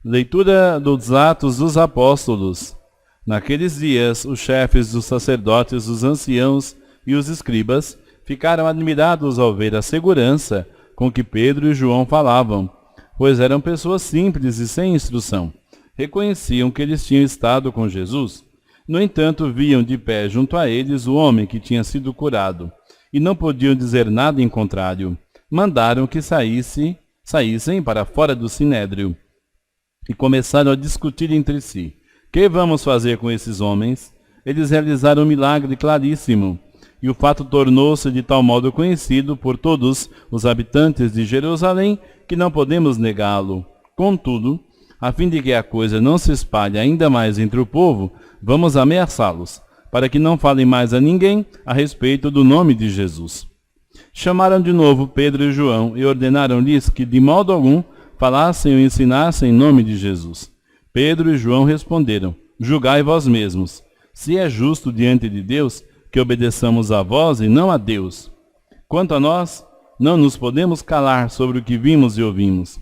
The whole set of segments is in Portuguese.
Leitura dos Atos dos Apóstolos. Naqueles dias, os chefes dos sacerdotes, os anciãos e os escribas ficaram admirados ao ver a segurança com que Pedro e João falavam, pois eram pessoas simples e sem instrução. Reconheciam que eles tinham estado com Jesus. No entanto, viam de pé junto a eles o homem que tinha sido curado, e não podiam dizer nada em contrário. Mandaram que saíssem para fora do sinédrio, e começaram a discutir entre si. Que vamos fazer com esses homens? Eles realizaram um milagre claríssimo, e o fato tornou-se de tal modo conhecido por todos os habitantes de Jerusalém que não podemos negá-lo. Contudo, a fim de que a coisa não se espalhe ainda mais entre o povo, vamos ameaçá-los, para que não falem mais a ninguém a respeito do nome de Jesus. Chamaram de novo Pedro e João e ordenaram-lhes que de modo algum falassem ou ensinassem em nome de Jesus. Pedro e João responderam: julgai vós mesmos, se é justo diante de Deus que obedeçamos a vós e não a Deus. Quanto a nós, não nos podemos calar sobre o que vimos e ouvimos.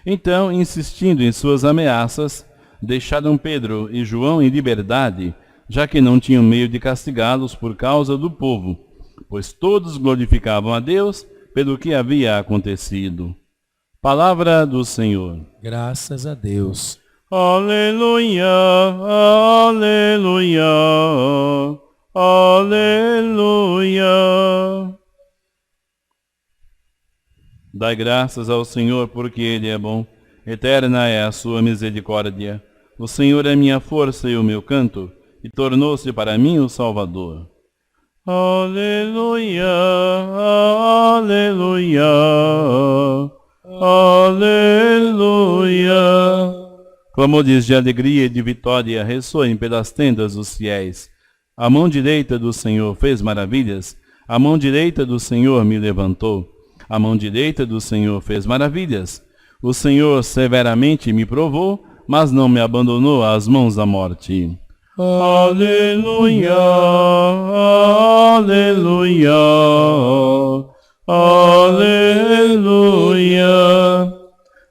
Então, insistindo em suas ameaças, deixaram Pedro e João em liberdade, já que não tinham meio de castigá-los por causa do povo, pois todos glorificavam a Deus pelo que havia acontecido. Palavra do Senhor. Graças a Deus. Aleluia, aleluia, aleluia. Dai graças ao Senhor, porque Ele é bom. Eterna é a sua misericórdia. O Senhor é minha força e o meu canto, e tornou-se para mim o Salvador. Aleluia, aleluia, aleluia. Clamores de alegria e de vitória ressoem pelas tendas dos fiéis. A mão direita do Senhor fez maravilhas. A mão direita do Senhor me levantou. A mão direita do Senhor fez maravilhas. O Senhor severamente me provou, mas não me abandonou às mãos da morte. Aleluia, aleluia, aleluia.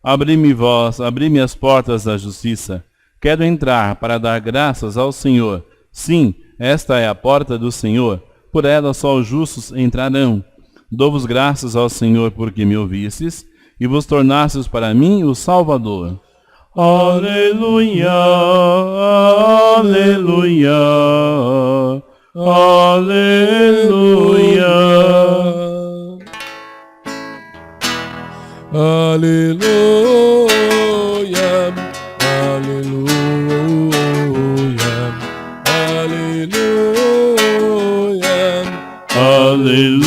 Abri-me vós, abri-me as portas da justiça. Quero entrar para dar graças ao Senhor. Sim, esta é a porta do Senhor. Por ela só os justos entrarão. Dou-vos graças ao Senhor porque me ouvistes, e vos tornastes para mim o Salvador. Aleluia, aleluia, aleluia. Aleluia, aleluia, aleluia, aleluia.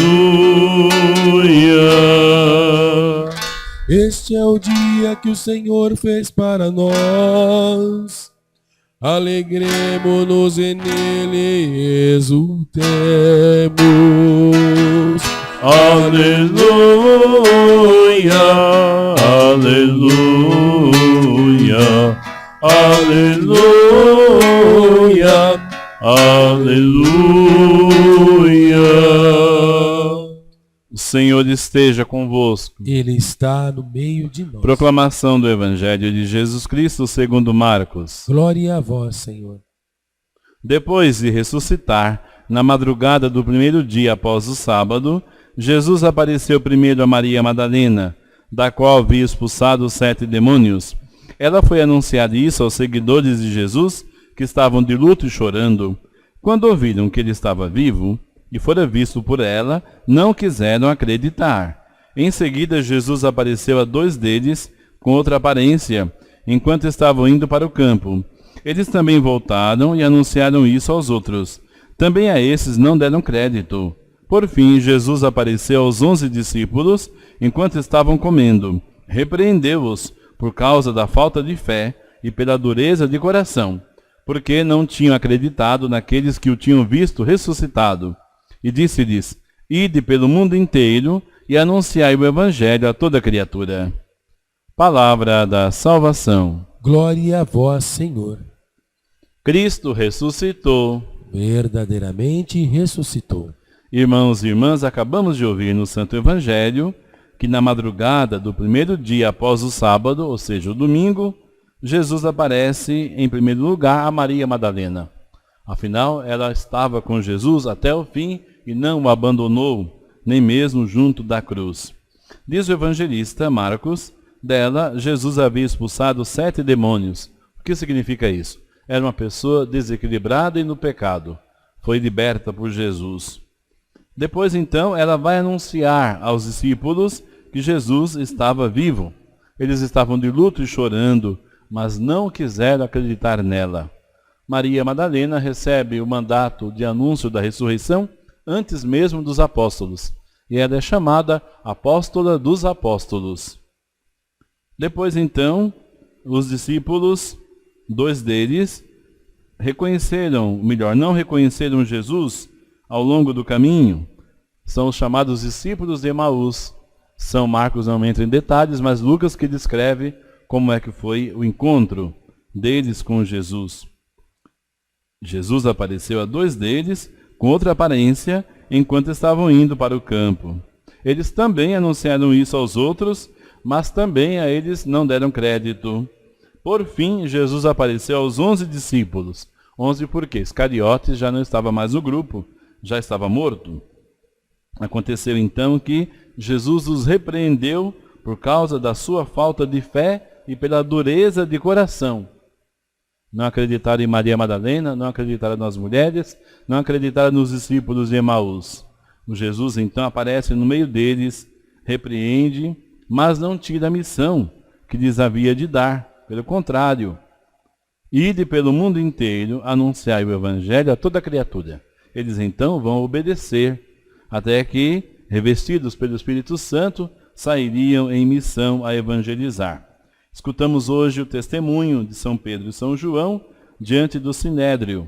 Este é o dia que o Senhor fez para nós. Alegremo-nos e nele exultemos. Aleluia, aleluia, aleluia, aleluia. O Senhor esteja convosco. Ele está no meio de nós. Proclamação do Evangelho de Jesus Cristo segundo Marcos. Glória a vós, Senhor. Depois de ressuscitar, na madrugada do primeiro dia após o sábado, Jesus apareceu primeiro a Maria Madalena, da qual havia expulsado 7 demônios. Ela foi anunciar isso aos seguidores de Jesus, que estavam de luto e chorando. Quando ouviram que ele estava vivo, e fora visto por ela, não quiseram acreditar. Em seguida, Jesus apareceu a 2 deles, com outra aparência, enquanto estavam indo para o campo. Eles também voltaram e anunciaram isso aos outros. Também a esses não deram crédito. Por fim, Jesus apareceu aos 11 discípulos, enquanto estavam comendo. Repreendeu-os por causa da falta de fé e pela dureza de coração, porque não tinham acreditado naqueles que o tinham visto ressuscitado. E disse-lhes: ide pelo mundo inteiro e anunciai o Evangelho a toda criatura. Palavra da salvação. Glória a vós, Senhor. Cristo ressuscitou. verdadeiramente ressuscitou. Irmãos e irmãs, acabamos de ouvir no Santo Evangelho que na madrugada do primeiro dia após o sábado, ou seja, o domingo, Jesus aparece em primeiro lugar a Maria Madalena. Afinal, ela estava com Jesus até o fim e não o abandonou, nem mesmo junto da cruz. Diz o evangelista Marcos, dela Jesus havia expulsado 7 demônios. O que significa isso? Era uma pessoa desequilibrada e no pecado. Foi liberta por Jesus. Depois, então, ela vai anunciar aos discípulos que Jesus estava vivo. Eles estavam de luto e chorando, mas não quiseram acreditar nela. Maria Madalena recebe o mandato de anúncio da ressurreição antes mesmo dos apóstolos. E ela é chamada apóstola dos apóstolos. Depois, então, os discípulos, 2 deles, não reconheceram Jesus ao longo do caminho. São os chamados discípulos de Emaús. São Marcos não entra em detalhes, mas Lucas que descreve como é que foi o encontro deles com Jesus. Jesus apareceu a 2 deles com outra aparência enquanto estavam indo para o campo. Eles também anunciaram isso aos outros, mas também a eles não deram crédito. Por fim, Jesus apareceu aos 11 discípulos. 11 porque Iscariotes já não estava mais no grupo, já estava morto. Aconteceu então que Jesus os repreendeu por causa da sua falta de fé e pela dureza de coração. Não acreditaram em Maria Madalena, não acreditaram nas mulheres, não acreditaram nos discípulos de Emaús. O Jesus então aparece no meio deles, repreende, mas não tira a missão que lhes havia de dar. Pelo contrário, ide pelo mundo inteiro, anunciai o Evangelho a toda criatura. Eles então vão obedecer, até que, revestidos pelo Espírito Santo, sairiam em missão a evangelizar. Escutamos hoje o testemunho de São Pedro e São João diante do Sinédrio.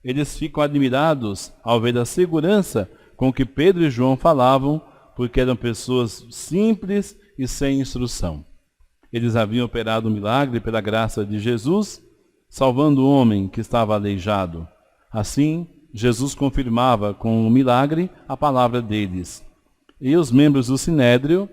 Eles ficam admirados ao ver a segurança com que Pedro e João falavam, porque eram pessoas simples e sem instrução. Eles haviam operado um milagre pela graça de Jesus, salvando o homem que estava aleijado. Assim, Jesus confirmava com o milagre a palavra deles. E os membros do Sinédrio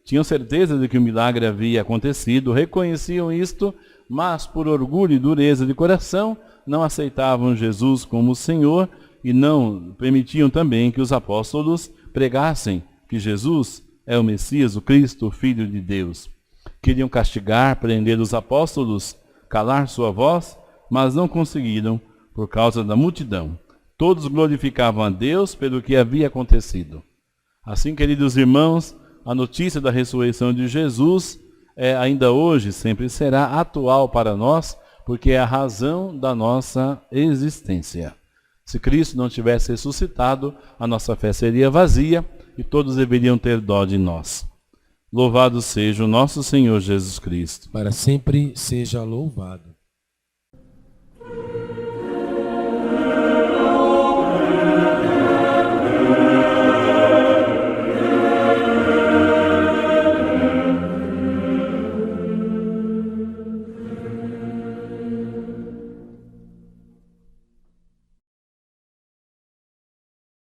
tinham certeza de que o milagre havia acontecido, reconheciam isto, mas por orgulho e dureza de coração, não aceitavam Jesus como Senhor e não permitiam também que os apóstolos pregassem que Jesus é o Messias, o Cristo, o Filho de Deus. Queriam castigar, prender os apóstolos, calar sua voz, mas não conseguiram por causa da multidão. Todos glorificavam a Deus pelo que havia acontecido. Assim, queridos irmãos, a notícia da ressurreição de Jesus ainda hoje, sempre será atual para nós, porque é a razão da nossa existência. Se Cristo não tivesse ressuscitado, a nossa fé seria vazia e todos deveriam ter dó de nós. Louvado seja o nosso Senhor Jesus Cristo. Para sempre seja louvado.